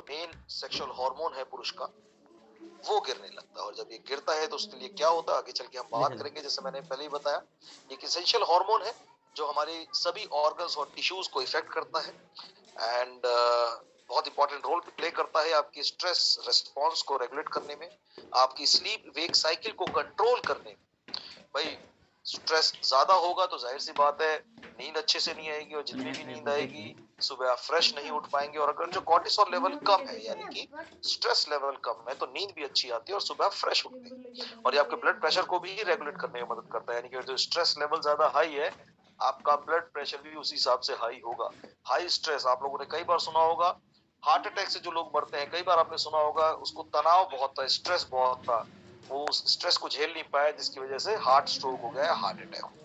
जो main sexual hormone है पुरुष का, वो गिरने लगता है। और जब ये गिरता है तो उसके लिए क्या होता है आगे चल के हम बात करेंगे। जैसे मैंने पहले ही बताया, एक एसेंशियल हार्मोन है जो हमारी सभी ऑर्गन्स और टिश्यूज को इफेक्ट करता है एंड बहुत इंपॉर्टेंट रोल प्ले करता है आपकी स्ट्रेस रिस्पॉन्स को रेगुलेट करने में, आपकी स्लीप वेक साइकिल को कंट्रोल करने में। भाई स्ट्रेस ज्यादा होगा तो जाहिर सी बात है नींद अच्छे से नहीं आएगी, और जितनी भी नींद आएगी सुबह आप फ्रेश नहीं उठ पाएंगे। और अगर जो कॉर्टिसोल लेवल कम है यानी कि स्ट्रेस लेवल कम है तो नींद भी अच्छी आती है और सुबह आप फ्रेश उठते हैं। और ये आपके ब्लड प्रेशर को भी रेगुलेट करने में मदद करता है, यानी कि जो स्ट्रेस लेवल ज्यादा हाई है आपका ब्लड प्रेशर भी उसी हिसाब से हाई होगा। हाई स्ट्रेस, आप लोगों ने कई बार सुना होगा, हार्ट अटैक से जो लोग मरते हैं, कई बार आपने सुना होगा उसको तनाव बहुत था, स्ट्रेस बहुत था, वो उस स्ट्रेस को झेल नहीं पाया जिसकी वजह से हार्ट स्ट्रोक हो गया, हार्ट अटैक हो गया।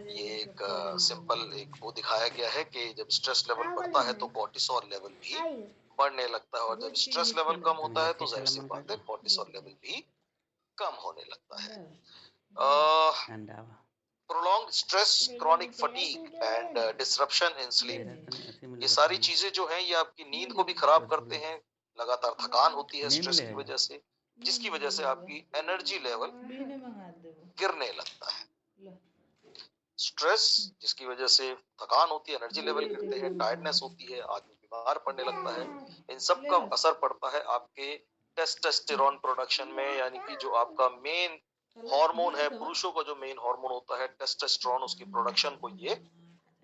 ये एक सिंपल एक वो दिखाया गया है कि जब स्ट्रेस लेवल बढ़ता है तो कॉर्टिसोल लेवल भी बढ़ने लगता है, और जब स्ट्रेस लेवल कम होता है तो जाहिर सी बात है कॉर्टिसोल लेवल भी कम होने लगता है। Prolong stress, chronic fatigue and disruption in sleep, ये सारी चीजें जो हैं ये आपकी नींद को भी खराब करते हैं। लगातार थकान होती है स्ट्रेस की वजह से, जिसकी वजह से आपकी एनर्जी लेवल गिरने लगता है। स्ट्रेस जिसकी वजह से थकान होती है, एनर्जी लेवल गिरते हैं, टायर्डनेस होती है, आदमी बीमार पड़ने लगता है। इन सब का असर पड़ता है आपके टेस्टोस्टेरोन प्रोडक्शन में, यानी कि जो आपका मेन हार्मोन है, पुरुषों का जो मेन हार्मोन होता है टेस्टोस्टेरोन, उसकी प्रोडक्शन को ये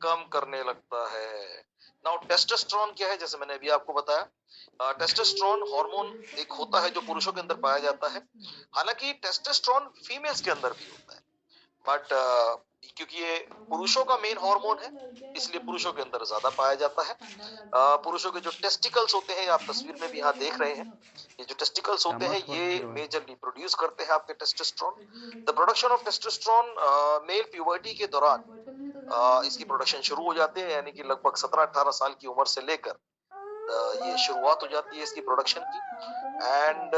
कम करने लगता है। नाउ टेस्टोस्टेरोन क्या है, जैसे मैंने अभी आपको बताया, टेस्टोस्टेरोन हार्मोन एक होता है जो पुरुषों के अंदर पाया जाता है। हालांकि टेस्टोस्टेरोन फीमेल्स के अंदर भी होता है, बट क्योंकि ये पुरुषों का मेन हार्मोन है इसलिए पुरुषों के अंदर ज्यादा पाया जाता है। पुरुषों के जो टेस्टिकल्स होते हैं, आप तस्वीर में भी यहाँ देख रहे हैं, ये जो टेस्टिकल्स होते हैं ये मेजरली प्रोड्यूस करते हैं आपके testosterone. The production of testosterone male puberty के दौरान इसकी प्रोडक्शन शुरू हो जाती है, यानी कि लगभग 17-18 साल की उम्र से लेकर ये शुरुआत हो जाती है इसकी प्रोडक्शन की। एंड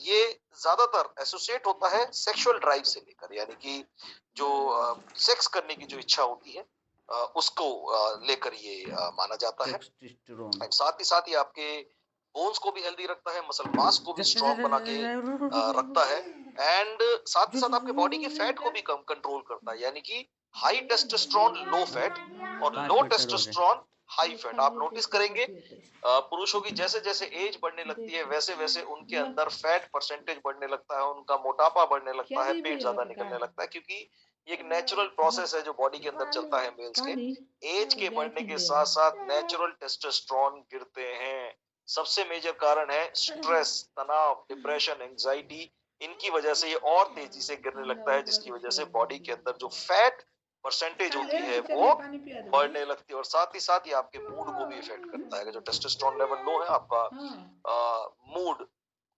ये ज्यादातर एसोसिएट होता है सेक्सुअल ड्राइव से लेकर, यानी कि जो सेक्स करने की जो इच्छा होती है उसको लेकर ये माना जाता है। एंड साथ ही साथ ये आपके बोन्स को भी हेल्दी रखता है, मसल मास को भी स्ट्रॉन्ग बना के रखता है, एंड साथ ही साथ आपके बॉडी के फैट को भी कम कंट्रोल करता है, यानी कि हाई टेस्टोस्टेरोन लो फैट और लो टेस्टोस्टेरोन हाई फैट। आप नोटिस करेंगे पुरुषों की जैसे जैसे एज बढ़ने लगती है वैसे वैसे उनके अंदर फैट परसेंटेज बढ़ने लगता है, उनका मोटापा बढ़ने लगता है, पेट ज्यादा निकलने लगता है, क्योंकि ये एक नेचुरल प्रोसेस है जो बॉडी के अंदर चलता है मेल्स के। एज के बढ़ने के साथ साथ नेचुरल टेस्टोस्टेरोन गिरते हैं। सबसे मेजर कारण है स्ट्रेस, तनाव, डिप्रेशन, एंजाइटी, इनकी वजह से ये और तेजी से गिरने लगता है, जिसकी वजह से बॉडी के अंदर जो फैट परसेंटेज होती है वो बढ़ने लगती है, और साथ ही साथ ये आपके मूड को भी इफेक्ट करता है। जो टेस्टोस्टेरोन लेवल लो है आपका मूड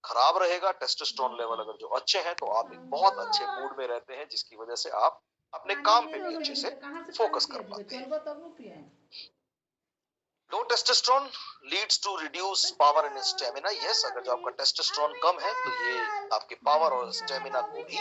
खराब रहेगा, टेस्टोस्टेरोन लेवल अगर जो अच्छे हैं तो आप एक बहुत अच्छे मूड में रहते हैं, जिसकी वजह से आप अपने काम पे भी अच्छे से फोकस कर पाते हैं। Low testosterone leads to reduce power and stamina. Yes, अगर जो आपका टेस्टोस्टेरोन कम है तो ये आपके पावर और स्टेमिना को भी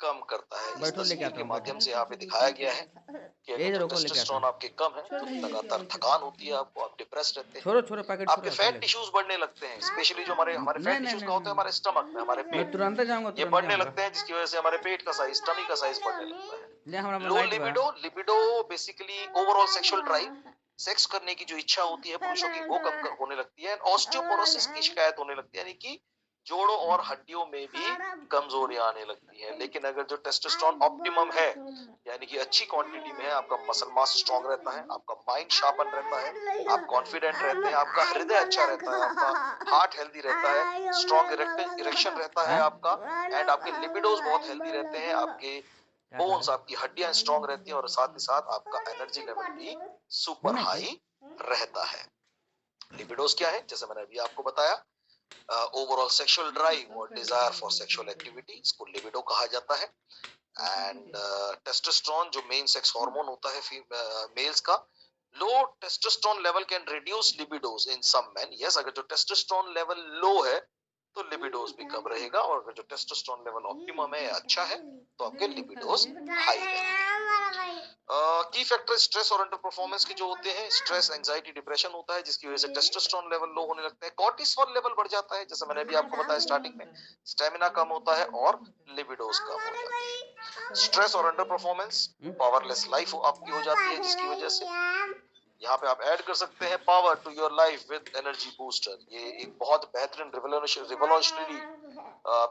कम करता है। इस तस्वीर के माध्यम से यहाँ पे दिखाया गया है कि अगर जो टेस्टोस्टेरोन आपके कम है तो लगातार थकान होती है, आपको, आप डिप्रेस रहते हैं, आपके फैट टिश्यूज बढ़ने लगते हैं, स्पेशली जो हमारे फैट टिश्यूज का होता है हमारे स्टमक में, हमारे पेट में, ये बढ़ने लगते हैं, जिसकी वजह से हमारे पेट का साइज, टमी का साइज बढ़ने लगता है। Low libido, libido basically overall sexual drive, sex करने की जो इच्छा होती है पुरुषों की वो कम होने लगती है। ऑस्टियोपोरोसिस की शिकायत होने लगती है, यानी कि जोड़ों और हड्डियों में भी कमजोरियां आने लगती है। लेकिन अगर जो टेस्टोस्टेरोन ऑप्टिमम है, यानी कि अच्छी क्वांटिटी में है, आपका मसल मास स्ट्रांग रहता है, आपका माइंड शार्पन रहता है, आप कॉन्फिडेंट रहते हैं, आपका हृदय अच्छा रहता है, आपका हार्ट हेल्दी रहता है, स्ट्रांग इरेक्शन रहता है आपका, एंड आपके लिपिडोज बहुत हेल्दी रहते हैं, आपके बोन्स, आपकी हड्डियां स्ट्रांग रहती हैं, और साथ ही साथ आपका एनर्जी लेवल भी सुपर हाई रहता है। लिपिडोज क्या है, जैसे मैंने अभी आपको बताया, ओवरऑल सेक्सुअल ड्राइव और डिजायर फॉर सेक्सुअल एक्टिविटी, इसको लिबिडो कहा जाता है। एंड टेस्टोस्टेरोन जो मेन सेक्स हार्मोन होता है मेल्स का, low testosterone level can reduce libidos in some men. Yes, अगर जो टेस्टोस्टेरोन लेवल लो है तो लिबिडोज भी कम रहेगा, और अगर जो टेस्टोस्टेरोन लेवल ऑप्टिमम है, अच्छा है, तो आपके लिबिडोज हाई रहेंगे। की फैक्टर स्ट्रेस और अंडर परफॉर्मेंस के जो होते हैं, स्ट्रेस, एंजाइटी, डिप्रेशन होता है, जिसकी वजह से टेस्टोस्टेरोन लेवल लो होने लगता है, कॉर्टिसोल लेवल बढ़ जाता है, जैसे मैंने अभी आपको बताया स्टार्टिंग में, स्टेमिना कम होता है और लिबिडोज कम हो जाती है। स्ट्रेस और अंडर परफॉर्मेंस, पावरलेस लाइफ आपकी हो जाती है, जिसकी वजह से यहाँ पे आप ऐड कर सकते हैं power to your life with energy booster. ये एक बहुत बेहतरीन रिवोल्यूशनरी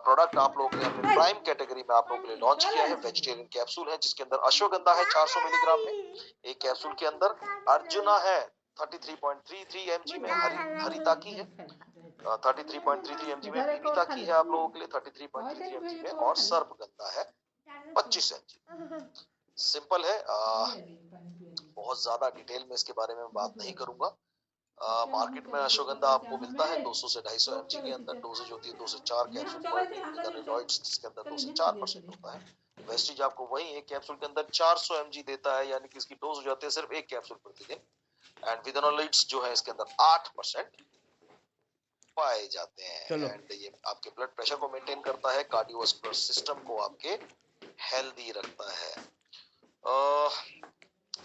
प्रोडक्ट आप लोगों के लिए हमने प्राइम कैटेगरी में आप लोगों के लिए लॉन्च किया है। वेजिटेरियन कैप्सूल है, जिसके अंदर अश्वगंधा है 400 मिलीग्राम में एक कैप्सूल के अंदर, अर्जुना है 33.33 mg में, हरिता की है 33.33 mg में, बीबिता की है आप लोगों के लिए 33.33 mg में, और सर्पगंधा है 25 mg। सिंपल है, बहुत ज्यादा डिटेल में इसके बारे में बात नहीं करूंगा। मार्केट में अश्वगंधा आपको मिलता है 200 से 250 mg के अंदर, डोजेज होती है 2 से 4 कैप्सूल पर डे विद एनालॉइड्स, जिसके अंदर 2 से 4% होता है। वेस्टीज आपको वही एक कैप्सूल के अंदर 400 mg देता है, यानी कि इसकी डोज हो जाती है सिर्फ एक कैप्सूल प्रतिदिन, एंड विद एनालॉइड्स जो है इसके अंदर 8% पाए जाते हैं। एंड ये आपके ब्लड प्रेशर को मेंटेन करता है, कार्डियोवास्कुलर सिस्टम को आपके हेल्दी रखता है,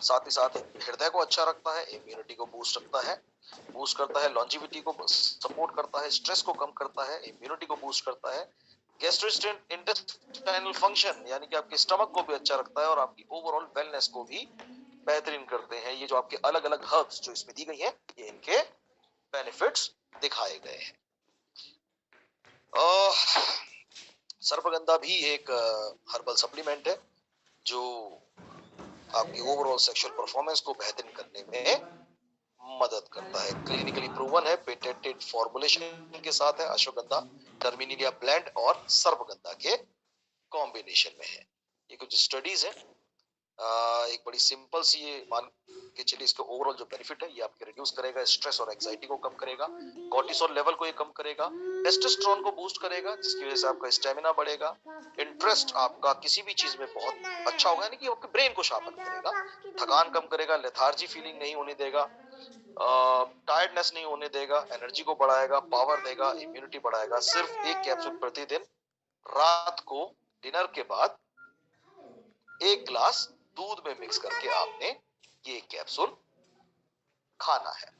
साथ ही साथ हृदय को अच्छा रखता है, इम्यूनिटी को बूस्ट करता है, लॉन्जिविटी को सपोर्ट करता है, स्ट्रेस को कम करता है, इम्यूनिटी को बूस्ट करता है, गैस्ट्रोइंटेस्टाइनल फंक्शन यानी कि आपके स्टमक को भी अच्छा रखता है, और आपकी ओवरऑल वेलनेस को भी बेहतरीन करते हैं। ये जो आपके अलग अलग हर्ब्स जो इसमें दी गई हैं, ये इनके बेनिफिट्स दिखाए गए हैं। सर्पगंधा भी एक हर्बल सप्लीमेंट है, जो आपकी ओवरऑल सेक्सुअल परफॉर्मेंस को बेहतर करने में मदद करता है। क्लिनिकली प्रूवन है, पेटेंटेड फॉर्मुलेशन के साथ है, अश्वगंधा, टर्मिनिलिया ब्लेंड और सर्पगंधा के कॉम्बिनेशन में है। ये कुछ स्टडीज है, एक बड़ी सिंपल सी, ये मान के चलिए इसका ओवरऑल जो बेनिफिट है, ये आपके रिड्यूस करेगा स्ट्रेस और एंजाइटी को कम करेगा, कॉर्टिसोल लेवल को ये कम करेगा, टेस्टोस्टेरोन को बूस्ट करेगा, जिसकी वजह से आपका स्टेमिना बढ़ेगा, इंटरेस्ट आपका किसी भी चीज में बहुत अच्छा होगा, यानी कि आपके ब्रेन को शार्पन करेगा, थकान कम करेगा, लेथार्जी फीलिंग नहीं होने देगा, टायर्डनेस नहीं होने देगा, एनर्जी को बढ़ाएगा, पावर देगा, इम्यूनिटी बढ़ाएगा। सिर्फ एक कैप्सूल प्रतिदिन रात को डिनर के बाद 1 ग्लास दूध में मिक्स करके आपने ये कैप्सूल खाना है।